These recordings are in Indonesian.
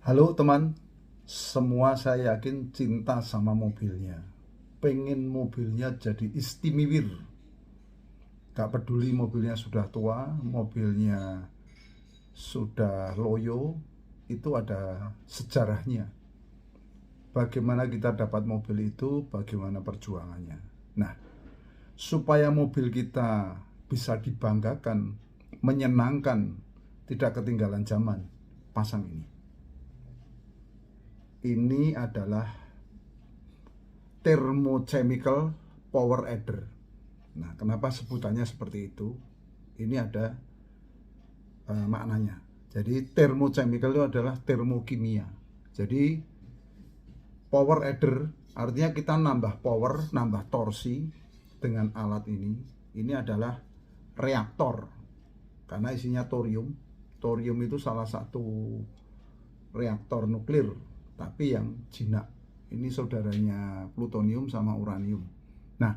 Halo teman, semua saya yakin cinta sama mobilnya. Pengen mobilnya jadi istimewir. Gak peduli mobilnya sudah tua, mobilnya sudah loyo, itu ada sejarahnya. Bagaimana kita dapat mobil itu, bagaimana perjuangannya. Nah, supaya mobil kita bisa dibanggakan, menyenangkan, tidak ketinggalan zaman, pasang ini. Ini adalah thermochemical power adder. Nah, kenapa sebutannya seperti itu? Ini ada maknanya. Jadi thermochemical itu adalah termokimia. Jadi power adder artinya kita nambah power, nambah torsi dengan alat ini. Ini adalah reaktor karena isinya thorium. Thorium itu salah satu reaktor nuklir, tapi yang jinak. Ini saudaranya plutonium sama uranium. Nah,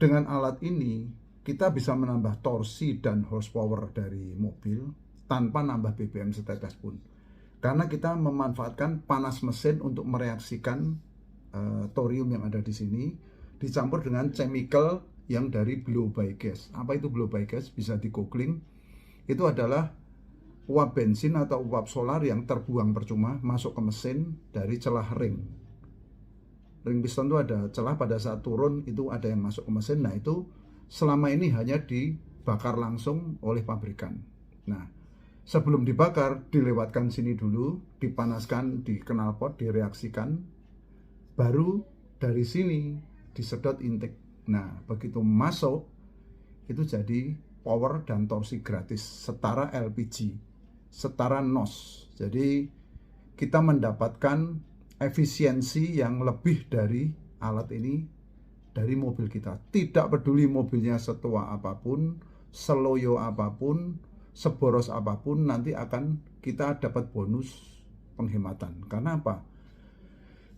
dengan alat ini kita bisa menambah torsi dan horsepower dari mobil tanpa nambah BBM setetes pun. Karena kita memanfaatkan panas mesin untuk mereaksikan thorium yang ada di sini dicampur dengan chemical yang dari blow by gas. Apa itu blow by gas? Bisa di googling. Itu adalah uap bensin atau uap solar yang terbuang percuma masuk ke mesin dari celah ring piston. Itu ada celah, pada saat turun itu ada yang masuk ke mesin. Nah, itu selama ini hanya dibakar langsung oleh pabrikan. Nah, sebelum dibakar dilewatkan sini dulu, dipanaskan di knalpot, direaksikan, baru dari sini disedot intake. Nah, begitu masuk itu jadi power dan torsi gratis setara LPG, setara NOS. Jadi kita mendapatkan efisiensi yang lebih dari alat ini dari mobil kita. Tidak peduli mobilnya setua apapun, seloyo apapun, seboros apapun, nanti akan kita dapat bonus penghematan. Karena apa?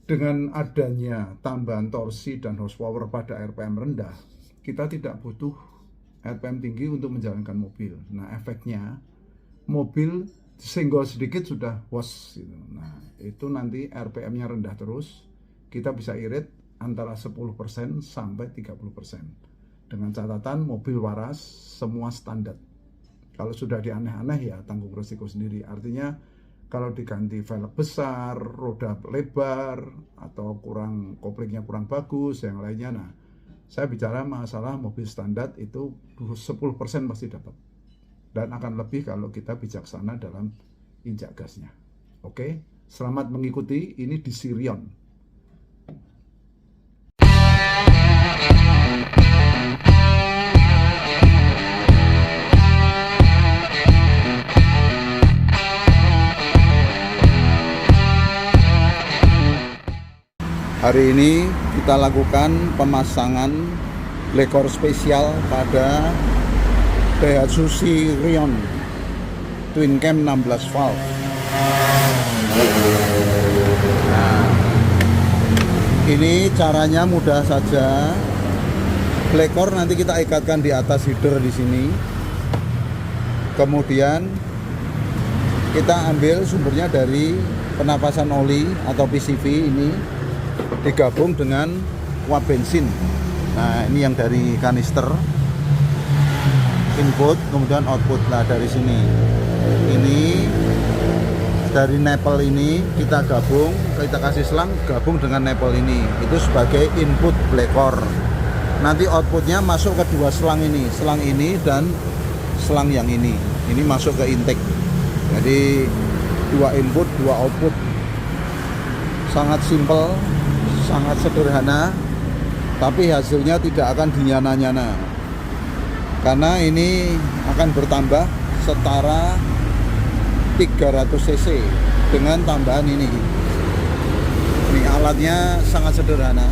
Dengan adanya tambahan torsi dan horsepower pada RPM rendah, kita tidak butuh RPM tinggi untuk menjalankan mobil. Nah, efeknya mobil senggol sedikit sudah was gitu. Nah, itu nanti RPM-nya rendah terus, kita bisa irit antara 10% sampai 30%. Dengan catatan mobil waras, semua standar. Kalau sudah di aneh-aneh ya tanggung resiko sendiri. Artinya kalau diganti velg besar, roda lebar, atau koplingnya kurang bagus, yang lainnya. Nah, saya bicara masalah mobil standar itu 10% pasti dapat. Dan akan lebih kalau kita bijaksana dalam injak gasnya. Oke, selamat mengikuti. Ini di Sirion. Hari ini kita lakukan pemasangan lekor spesial pada Daihatsu Sirion Twin Cam 16 valve. Nah, ini caranya mudah saja. Lekor nanti kita ikatkan di atas header di sini. Kemudian kita ambil sumbernya dari penapasan oli atau PCV ini, digabung dengan uap bensin. Nah, ini yang dari kanister input, kemudian output. Nah, dari sini ini dari nepel ini kita gabung, kita kasih selang gabung dengan nepel ini, itu sebagai input lekor. Nanti outputnya masuk ke dua selang ini dan selang yang ini masuk ke intake. Jadi dua input dua output, sangat simple, sangat sederhana, tapi hasilnya tidak akan dinyana-nyana karena ini akan bertambah setara 300 cc dengan tambahan ini. Ini alatnya sangat sederhana.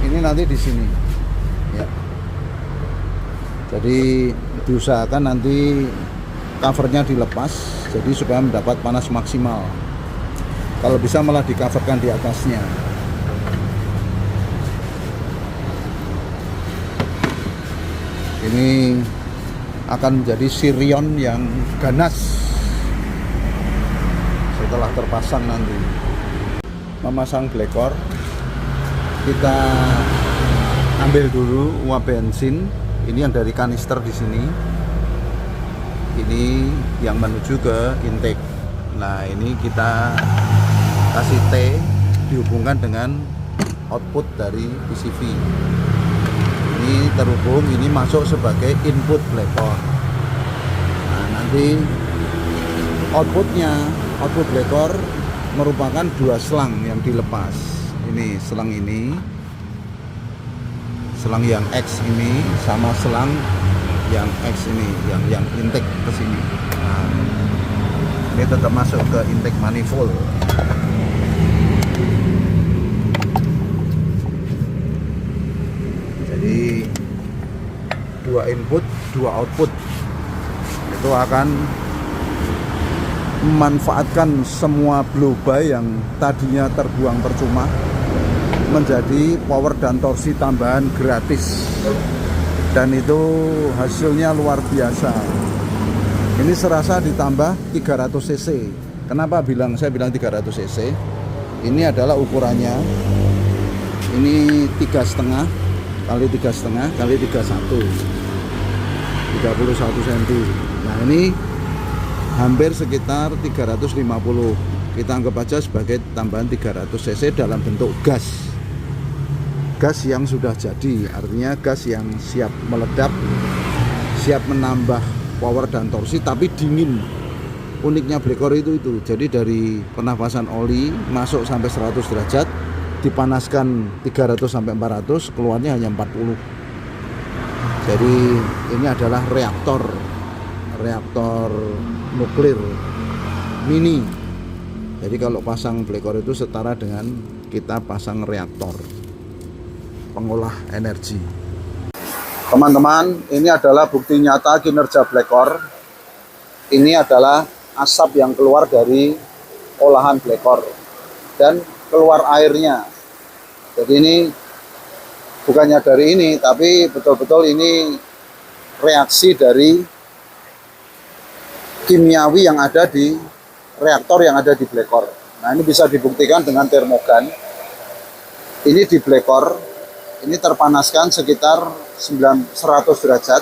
Ini nanti di sini ya. Jadi diusahakan nanti covernya dilepas, jadi supaya mendapat panas maksimal. Kalau bisa malah di-coverkan di atasnya. Ini akan menjadi Sirion yang ganas. setelah terpasang nanti. Memasang blekor, kita ambil dulu uap bensin. Ini yang dari kanister di sini. Ini yang menuju ke intake. Nah, ini kita kasih T dihubungkan dengan output dari PCV. Ini terhubung, ini masuk sebagai input blekor. Nah, nanti output blekor merupakan dua selang yang dilepas. Ini selang yang X ini sama selang yang X ini, yang intake ke sini. Nah, ini tetap masuk ke intake manifold. Jadi dua input, dua output itu akan memanfaatkan semua blow by yang tadinya terbuang percuma menjadi power dan torsi tambahan gratis, dan itu hasilnya luar biasa. Ini serasa ditambah 300 cc. Kenapa saya bilang 300 cc? Ini adalah ukurannya, ini 3,5 kali 3,5 kali 31 cm. Nah, ini hampir sekitar 350. Kita anggap aja sebagai tambahan 300 cc dalam bentuk gas yang sudah jadi, artinya gas yang siap meledak, siap menambah power dan torsi tapi dingin. Uniknya blekor itu jadi dari penapasan oli masuk sampai 100 derajat, dipanaskan 300 sampai 400, keluarnya hanya 40. Jadi ini adalah reaktor nuklir mini. Jadi kalau pasang blekor itu setara dengan kita pasang reaktor pengolah energi. Teman-teman, ini adalah bukti nyata kinerja blekor. Ini adalah asap yang keluar dari olahan blekor dan keluar airnya. Jadi ini bukannya dari ini, tapi betul-betul ini reaksi dari kimiawi yang ada di reaktor yang ada di blekor. Nah, ini bisa dibuktikan dengan termogan. Ini di blekor, ini terpanaskan sekitar 100 derajat.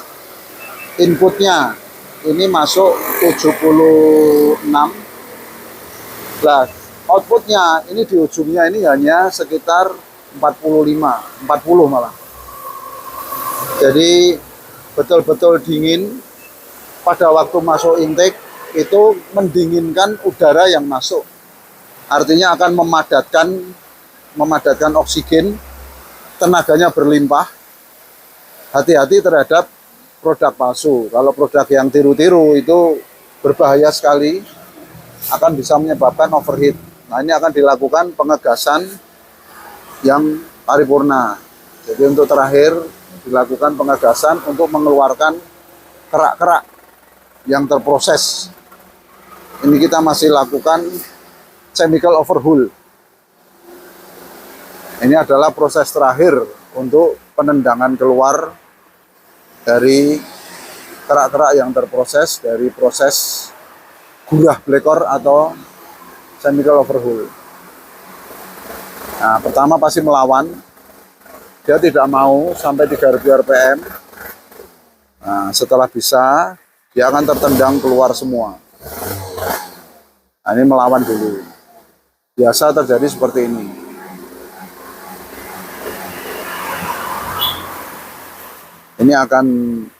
Inputnya ini masuk 76. Nah, outputnya ini di ujungnya ini hanya sekitar 40 malah. Jadi betul-betul dingin. Pada waktu masuk intake itu mendinginkan udara yang masuk, artinya akan memadatkan oksigen, tenaganya berlimpah. Hati-hati terhadap produk palsu. Kalau produk yang tiru-tiru itu berbahaya sekali, akan bisa menyebabkan overheat. Nah, ini akan dilakukan pengegasan yang paripurna. Jadi untuk terakhir dilakukan pengegasan untuk mengeluarkan kerak-kerak yang terproses. Ini kita masih lakukan chemical overhaul. Ini adalah proses terakhir untuk penendangan keluar dari kerak-kerak yang terproses dari proses gurah blekor atau chemical overhaul. Nah, pertama pasti melawan. Dia tidak mau sampai 3000 rpm. Nah, setelah bisa, dia akan tertendang keluar semua. Nah, ini melawan dulu. Biasa terjadi seperti ini. Ini akan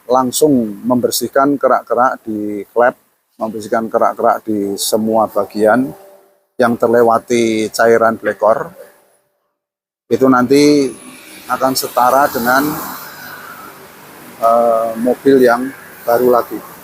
langsung membersihkan kerak-kerak di klep, membersihkan kerak-kerak di semua bagian yang terlewati cairan blekor. Itu nanti akan setara dengan mobil yang baru lagi.